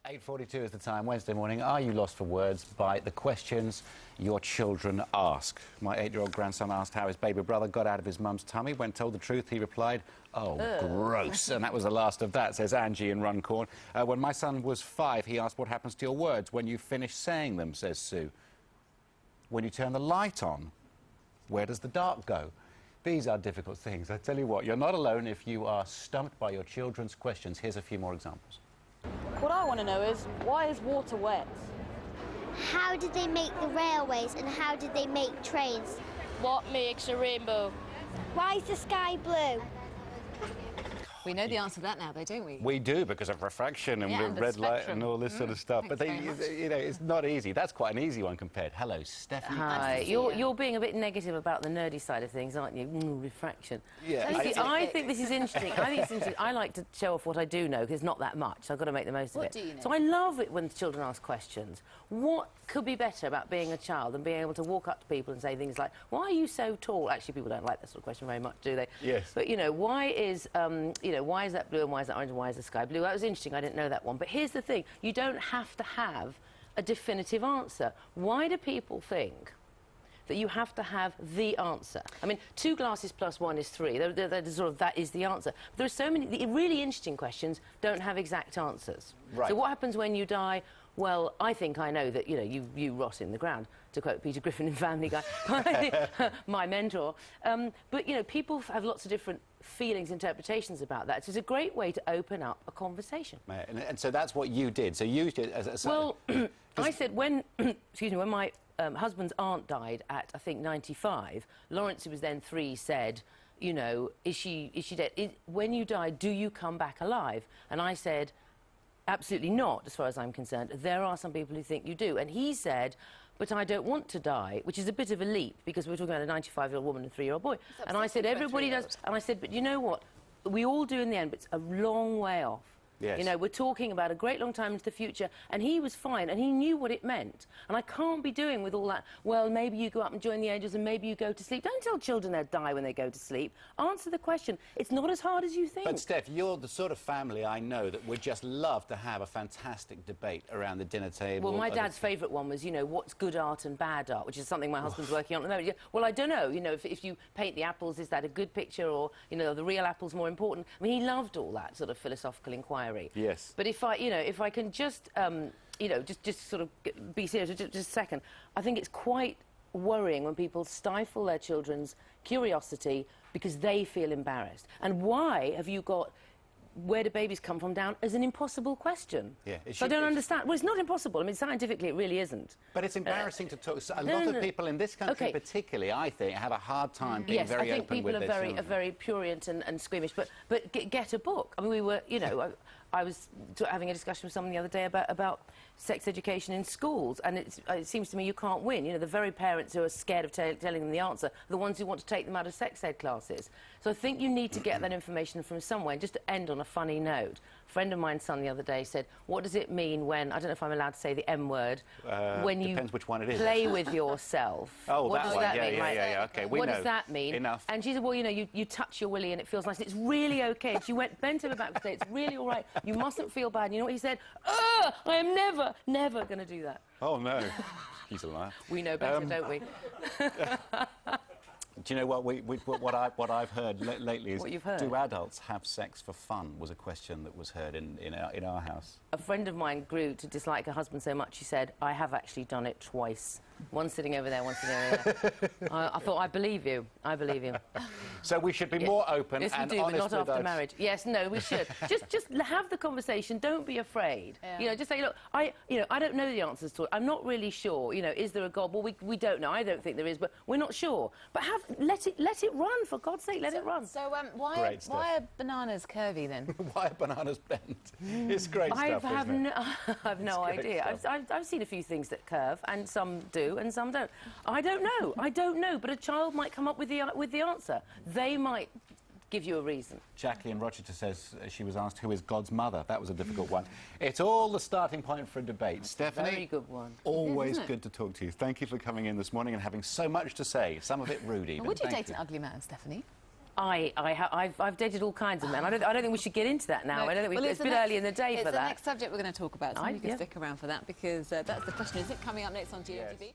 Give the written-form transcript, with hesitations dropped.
8:42 is the time, Wednesday morning. Are you lost for words by the questions your children ask? My 8-year-old grandson asked how his baby brother got out of his mum's tummy. When told the truth, he replied, "Oh, gross." And that was the last of that, says Angie in Runcorn. When my son was 5, he asked what happens to your words when you finish saying them, says Sue. When you turn the light on, where does the dark go? These are difficult things. I tell you what, you're not alone if you are stumped by your children's questions. Here's a few more examples. What I want to know is, why is water wet? How did they make the railways and how did they make trains? What makes a rainbow? Why is the sky blue? We know the answer to that now, though, don't we? We do, because of refraction and and the red light spectrum. and all this sort of stuff. But you know, it's not easy. That's quite an easy one compared. Hello, Stephanie. Hi. You're being a bit negative about the nerdy side of things, aren't you? Refraction. Yeah. I think this is interesting. I think it's interesting. I like to show off what I do know, because it's not that much. So I've got to make the most of it. What do you know? So I love it when children ask questions. What could be better about being a child than being able to walk up to people and say things like, "Why are you so tall?" Actually, people don't like that sort of question very much, do they? Yes. But you know, why is why is that blue and why is that orange and why is the sky blue? That was interesting. I didn't know that one. But here's the thing: you don't have to have a definitive answer. Why do people think that you have to have the answer? I mean, 2 glasses plus 1 is 3. That is the answer. But there are so many really interesting questions don't have exact answers. Right. So what happens when you die? Well, I think I know that, you know, you rot in the ground, to quote Peter Griffin in Family Guy, my mentor. But, you know, people have lots of different feelings, interpretations about that. So it's a great way to open up a conversation. And so that's what you did. So you did as a... Well, I said when, excuse me, when my husband's aunt died at, I think, 95, Lawrence, who was then 3, said, you know, is she dead? When you die, do you come back alive? And I said, absolutely not, as far as I'm concerned. There are some people who think you do. And he said, but I don't want to die, which is a bit of a leap, because we're talking about a 95-year-old woman and a 3-year-old boy. And I said, everybody does. And I said, but you know what? We all do in the end, but it's a long way off. Yes. You know, we're talking about a great long time into the future, and he was fine, and he knew what it meant. And I can't be doing with all that, well, maybe you go up and join the angels, and maybe you go to sleep. Don't tell children they'll die when they go to sleep. Answer the question. It's not as hard as you think. But, Steph, you're the sort of family I know that would just love to have a fantastic debate around the dinner table. Well, my dad's favourite one was, you know, what's good art and bad art, which is something my husband's working on at the moment. Well, I don't know, you know, if you paint the apples, is that a good picture, or, you know, the real apple's more important? I mean, he loved all that sort of philosophical inquiry. Yes. But if I can just, you know, just sort of be serious for just a second, I think it's quite worrying when people stifle their children's curiosity because they feel embarrassed. And why have you got where do babies come from down as an impossible question? Yeah. So I don't understand. Well, it's not impossible. I mean, scientifically, it really isn't. But it's embarrassing to talk. A lot of people in this country, particularly, I think, have a hard time being very open with their children. Yes, I think people are very prurient and squeamish. But get a book. I mean, we were, you know, I was having a discussion with someone the other day about sex education in schools, and it seems to me you can't win. You know, the very parents who are scared of telling them the answer are the ones who want to take them out of sex ed classes. So I think you need to get that information from somewhere. And just to end on a funny note, a friend of mine's son the other day said, what does it mean when, I don't know if I'm allowed to say the M word, when you depends which one it is. Play with yourself? Oh, what does that mean? Yeah, okay, we know. What does that mean? Enough. And she said, well, you know, you touch your willy and it feels nice. It's really OK. And she bent over back to say, it's really all right. You mustn't feel bad. And you know what he said? I am never going to do that. Oh, no. He's a liar. We know better, don't we? Do you know what I've heard lately is, what you've heard? Do adults have sex for fun, was a question that was heard in our house. A friend of mine grew to dislike her husband so much, she said, I have actually done it twice. One sitting over there, one sitting over there. I thought, I believe you. I believe you. So we should be more open and honest with but not after marriage. Yes, no, we should. just have the conversation. Don't be afraid. Yeah. You know, just say, look, I don't know the answers to it. I'm not really sure. You know, is there a God? Well, we don't know. I don't think there is, but we're not sure. But let it run, for God's sake. Let it run. So why are bananas curvy then? Why are bananas bent? It's great stuff, isn't it? I have no idea. I've seen a few things that curve, and some do, and some don't. I don't know. I don't know. But a child might come up with the answer. They might give you a reason. Jackie in Rochester says she was asked who is God's mother. That was a difficult one. It's all the starting point for a debate. Stephanie, very good one. Always good to talk to you. Thank you for coming in this morning and having so much to say. Some of it rude, even. Would you date an ugly man, Stephanie? I've dated all kinds of men. I don't think we should get into that now. No. I don't think it's a bit early in the day for that. It's the next subject we're going to talk about, so you can stick around for that, because that's the question, is it, coming up next on GMTV? Yes.